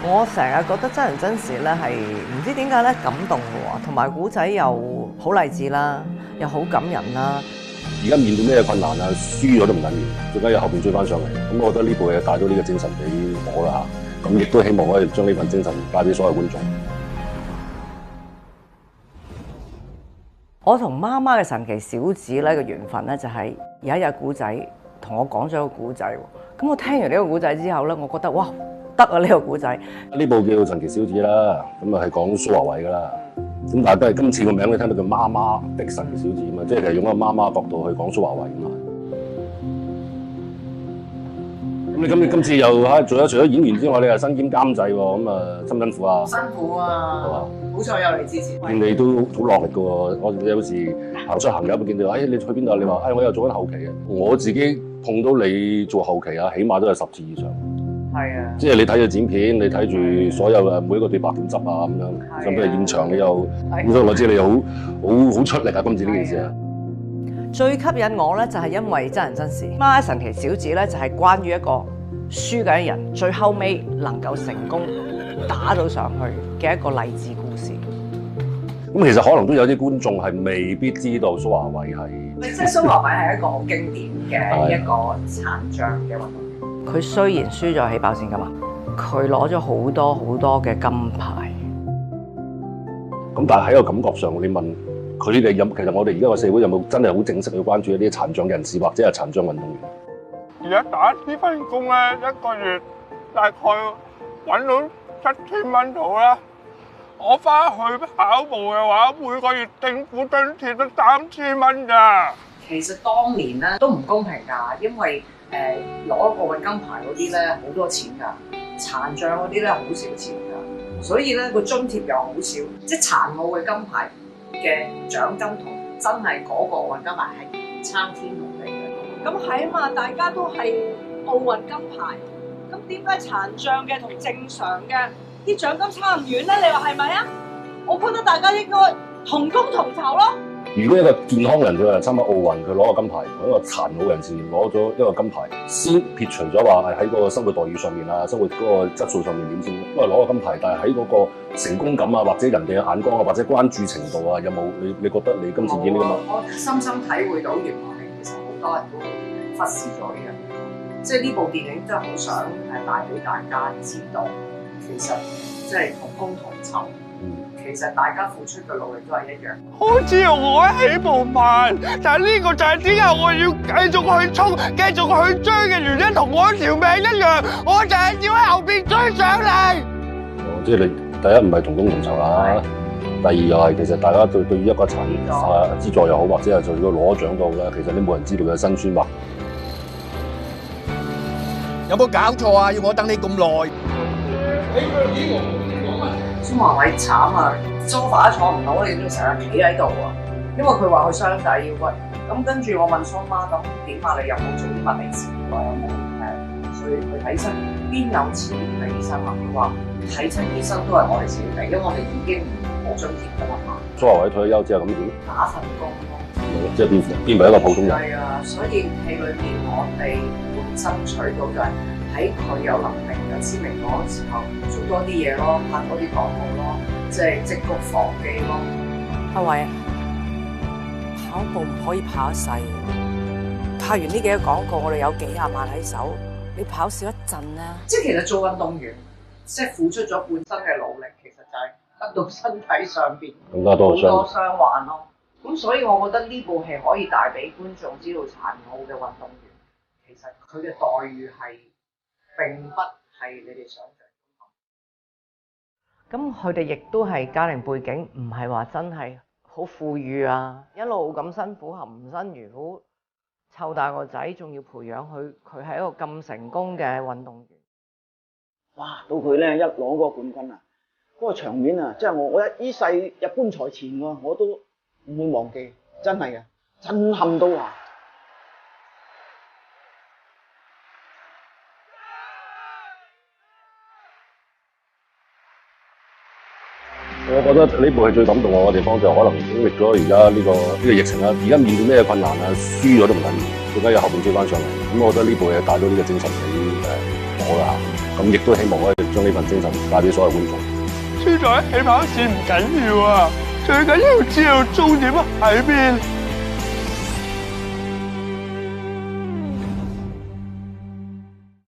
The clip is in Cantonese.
我成日覺得真人真事咧係唔知點解咧感動喎，同埋古仔又好勵志啦，又好感人啦。而家面對咩困難啊，輸咗都唔緊要，最緊要後邊追翻上嚟。咁我覺得呢部嘢帶咗呢個精神俾我啦嚇，咁亦都希望可以將呢份精神帶俾所有觀眾。我同媽媽嘅神奇小子咧嘅緣分咧就係有一日古仔同我講咗個古仔喎，咁我聽完呢個古仔之後咧，我覺得哇得啊呢個古仔。呢部叫《神奇小子》啦，咁啊係講蘇華偉噶啦。咁但係都係今次個名你聽到叫媽媽的神奇小子啊嘛，即係用一個媽媽角度去講蘇華偉啊嘛。咁你今次又除咗演員之外，你又身兼監製喎，咁啊辛唔辛苦啊？辛苦啊！係嘛？好彩有你支持。見你都好落力㗎喎，我有時行出行入會見到，你去邊度？你話我又做緊後期嘅。我自己碰到你做後期啊，起碼都係10次以上。係啊，即係你睇住剪片，你睇住所有嘅每一個對白點執啊咁樣，甚至係現場你又咁，所以我知你又好出力啊！今次呢件事啊，最吸引我咧就係因為真人真事。媽神奇小子咧就係關於一個輸緊人，最後尾能夠成功打到上去嘅一個勵志故事。咁其實可能都有啲觀眾係未必知道蘇華偉係，即係蘇華偉係一個好經典嘅一個殘障嘅運動員。佢雖然輸咗起跑線㗎嘛，佢攞咗好多好多嘅金牌。咁但係喺個感覺上，你問佢哋有，其實我哋而家個社會有冇真係好正式去關注一啲殘障人士或者係殘障運動員？而家打呢份工咧，一個月大概揾到7000蚊到啦。我翻去跑步嘅話，每個月政府津貼得3000蚊咋。其實當年咧都唔公平㗎，因為攞奧運金牌嗰啲咧好多錢㗎，殘障嗰啲咧好少錢㗎，所以咧個津貼又好少，即係殘奧嘅金牌嘅獎金同真係嗰個奧運金牌係差天同地嘅。咁係啊嘛，大家都係奧運金牌，咁點解殘障嘅同正常嘅啲獎金差咁遠咧？你話係咪啊？我覺得大家應該同工同酬咯。如果一個健康人佢係參加奧運，佢攞個金牌；一個殘奧人士攞咗一個金牌，先撇除咗話係喺嗰個生活待遇上面啊，生活嗰個質素上面點先，都係攞個金牌。但係喺嗰個成功感啊，或者人哋嘅眼光啊，或者關注程度啊，有冇你覺得你今次演呢個？我深深體會到原來係其實好多人都忽視咗呢樣嘢，即係呢部電影真係好想帶俾大家知道，其實即係同工同酬。其實大家付出嘅努力都係一樣。好似我起步慢，但係呢個就係點解我要繼續去衝、繼續去追嘅原因，同我條命一樣，我就係要喺後邊追上嚟。即係你第一唔係同工同酬啦，第二又係其實大家對於一個資助又好，或者係做個攞獎都好啦，其實你冇人知道佢嘅辛酸話。有冇搞錯啊？要我等你咁耐？蘇華偉慘啊，sofa 都坐唔到，你仲成日企喺度啊！因為佢話佢雙底腰骨，咁跟住我問蘇媽咁點啊？你有冇做啲物理治療啊？有冇去睇醫生？邊有錢睇醫生啊？佢話睇親醫生都係我哋自己俾，因為我哋已經冇津貼㗎啦嘛。蘇華偉退咗休之後咁點？打份工咯，即係變為一個普通人。係啊，所以戲裏面我哋會爭取到就係喺佢有能力有知名度嘅時候，做多啲嘢咯，拍多啲廣告咯，即係積穀防饑咯。阿偉，跑步唔可以跑一世，拍完呢幾個廣告，我哋有幾廿萬喺手，你跑少一陣啦。即係其實做運動員，即係付出咗半生嘅努力，其實就係得到身體上邊更加多傷患咯。咁所以我覺得呢部戲可以帶俾觀眾知道殘奧嘅運動員，其實佢嘅待遇係並不係你哋想象。咁佢哋亦都係家庭背景，唔係話真係好富裕啊，一路咁辛苦含辛茹苦湊大個仔，仲要培養佢，佢係一個咁成功嘅運動員。哇！到佢咧一攞嗰個冠軍啊，嗰個場面啊，即係我一世入棺材前喎，我都唔會忘記，真係嘅，震撼到啊！我覺得呢部係最感動我嘅地方，就可能經歷咗而家呢個疫情啦。而家面對咩困難啊，輸咗都唔緊要，最緊要後邊追翻上嚟。咁我覺得呢部嘢帶到呢個精神俾我啦。咁咁亦都希望可以將呢份精神帶俾所有觀眾。輸在起跑線唔緊要啊，最緊要知道終點喺邊。